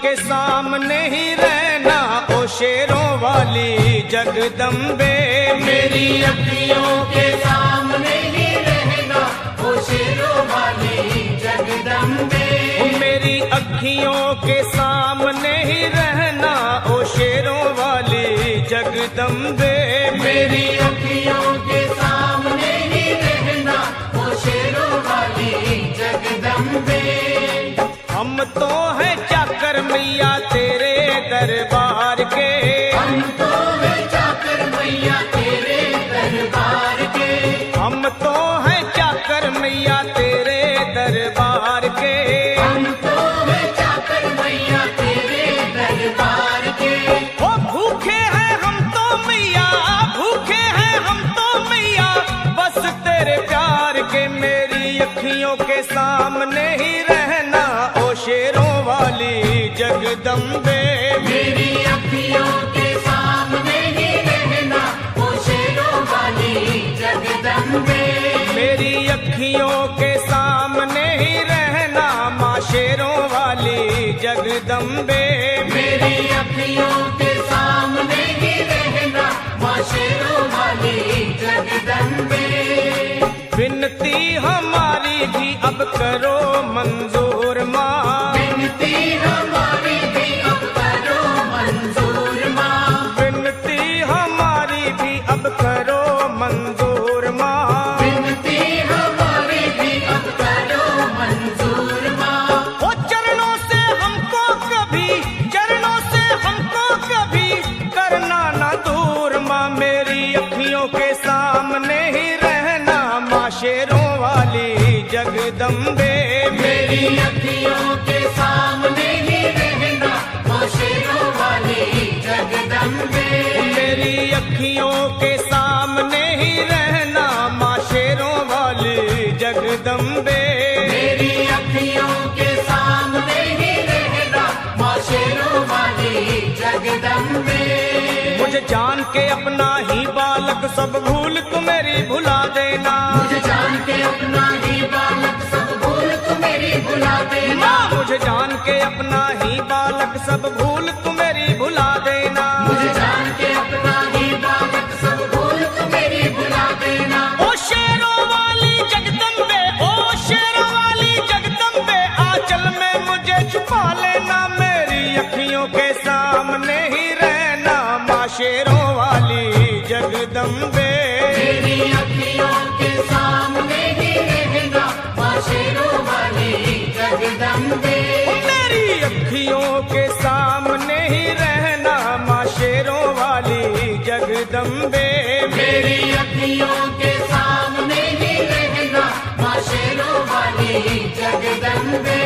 के सामने ही रहना ओ शेरों वाली जगदम्बे। मेरी अखियों के सामने ही रहना ओ शेरों वाली जगदम्बे। मेरी अखियों के सामने ही रहना ओ शेरों वाली जगदम्बे। मेरी अखियों के सामने ही रहना ओ शेरों वाली जगदम्बे। हम तो हैं चाकर मैया तेरे दरबार के। हम तो हैं चाकर मैया तेरे दरबार के। हम तो हैं चाकर मैया तेरे दरबार के। हम तो हैं चाकर मैया तेरे दरबार के। ओ भूखे हैं हम तो मैया, भूखे हैं हम तो मैया बस तेरे प्यार के। मेरी अखियों के सामने ही रहना ओ शेरों वाली जगदम्बे। मेरी अखियों के सामने ही रहना ओ शेरों वाली जगदम्बे। मेरी अखियों के सामने ही रहना माँ शेरों वाली जगदम्बे। मेरी अखियों के सामने ही रहना माँ शेरों वाली जगदम्बे। विनती हमारी भी अब करो मंजूर माँ। विनती हमारी भी अब करो मंजूर माँ। विनती हमारी भी अब करो मंजूर माँ। विनती हमारी भी अब करो मंजूर माँ। ओ चरणों से हमको कभी, चरणों से हमको कभी करना ना दूर माँ। मेरी अखियों के सामने ही रहना माँ शेरों वाली जगदम्बे। मेरी अखियों के सामने ही रहना माँ शेरों वाली जगदम्बे। मेरी अखियों के सामने ही रहना माँ शेरों वाली जगदम्बे। मेरी अखियों के सामने ही रहना माँ शेरों वाली जगदम्बे। मुझे जान के अपना ही बालक सब भूल तू मेरी भुला देना। मुझे जान के अपना ही बालक सब भूल तू मेरी भुला देना। मुझे जान के अपना ही बालक सब भूल तू मेरी भुला देना। मुझे जान के अपना ही बालक सब भूल तू मेरी भुला देना। ओ शेरों वाली जगदम्बे, ओ शेरों वाली जगदम्बे आंचल में मुझे छुपा लेना। मेरी अखियों के सामने ही रहना माँ शेरों वाली जगदम्बे। मेरी अखियों के सामने ही रहना माँ शेरों वाली जगदम्बे। मेरी अखियों के सामने ही रहना माँ शेरों वाली जगदम्बे। मेरी अखियों के सामने ही रहना माँ शेरों वाली जगदम्बे।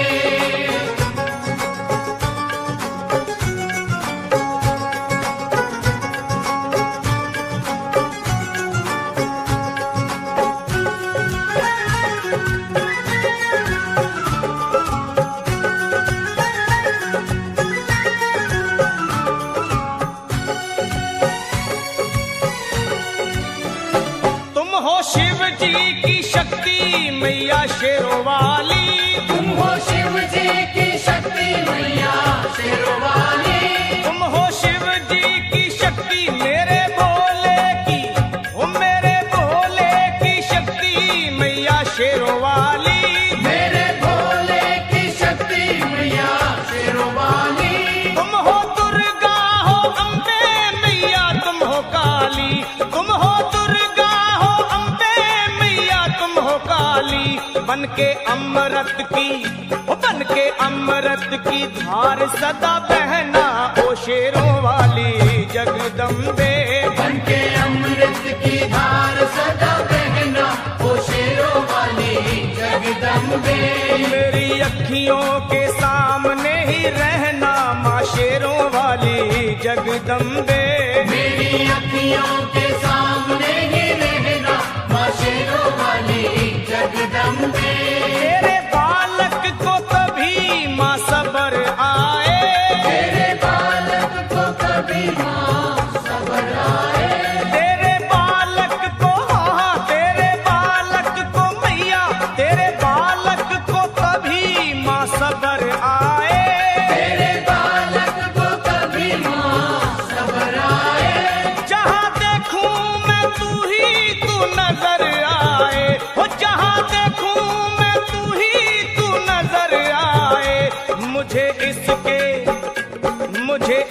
तुम हो शिव जी की शक्ति मैया शेरों वाली। तुम हो शिव जी की शक्ति मैया शेरों वाली। तुम हो शिव जी की शक्ति मेरे भोले की, ओ मेरे भोले की शक्ति मैया शेरों वाली। मेरे भोले की शक्ति मैया शेरों वाली। तुम हो दुर्गा हो अम्बे मैया तुम हो काली। तुम हो दुर्गा हो अम्बे मैया तुम हो काली। बन के अमृत की, ओ बन के अमृत की धार सदा बहना ओ शेरों वाली जगदम्बे। बन के अमृत की धार सदा बहना ओ शेरों वाली जगदम्बे। मेरी अखियों के सामने ही रहना माँ शेरों वाली जगदम्बे। मेरी अखियों के सामने ही रहना माँ शेरों वाली जगदम्बे। तेरे बालक को कभी माँ सबर आए। तेरे बालक को कभी माँ सबर आए। तेरे बालक को, हाँ तेरे बालक को मैया, तेरे बालक को कभी माँ सबर आए। तेरे बालक तू नजर आए, हो जहां देखूं मैं तू ही तू नजर आए। मुझे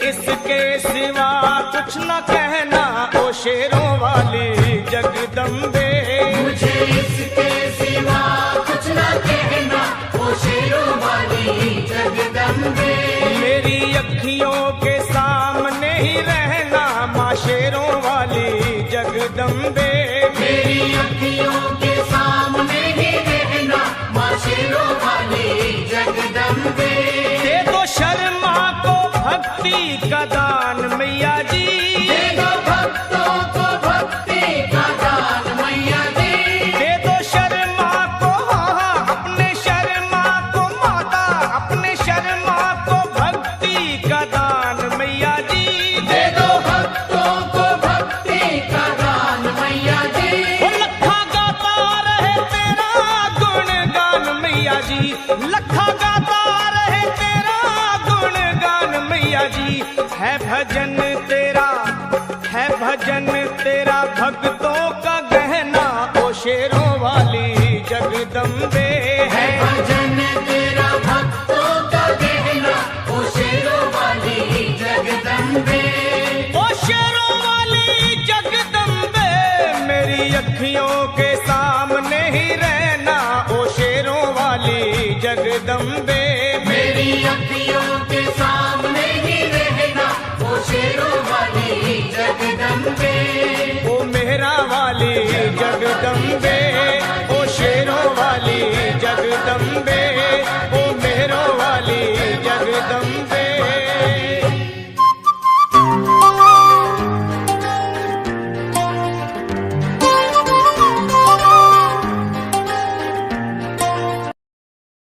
इसके सिवा कुछ न कहना ओ शेरों वाली जगदम्बे। मुझे इसके सिवा कुछ न कहना ओ शेरों वाली जगदम्बे। मेरी अखियों के सामने ही रहना माँ शेरों वाली जगदम्बे। मेरी अखियों के सामने ही रहना माँ शेरों वाली जगदम्बे। दे दो शर्मा को भक्ति का दान मैया जी, दे दो भक्तों को भक्ति का दान मैया जी। दे दो शर्मा को अपने शर्मा को माता, अपने शर्मा को भक्ति का दान मैया जी। दे दो भक्तों को भक्ति का दान मैया जी। वो लखा गाता रहे तेरा गुणगान मैया जी, लखा गाता रहे तेरा गुणगान मैया जी। है भजन तेरा भक्तों का गहना ओ शेरों वाली जगदम्बे। है भजन तेरा भक्तों का गहना ओ शेरों वाली जगदम्बे। ओ शेरों वाली जगदम्बे, मेरी अखियों के सामने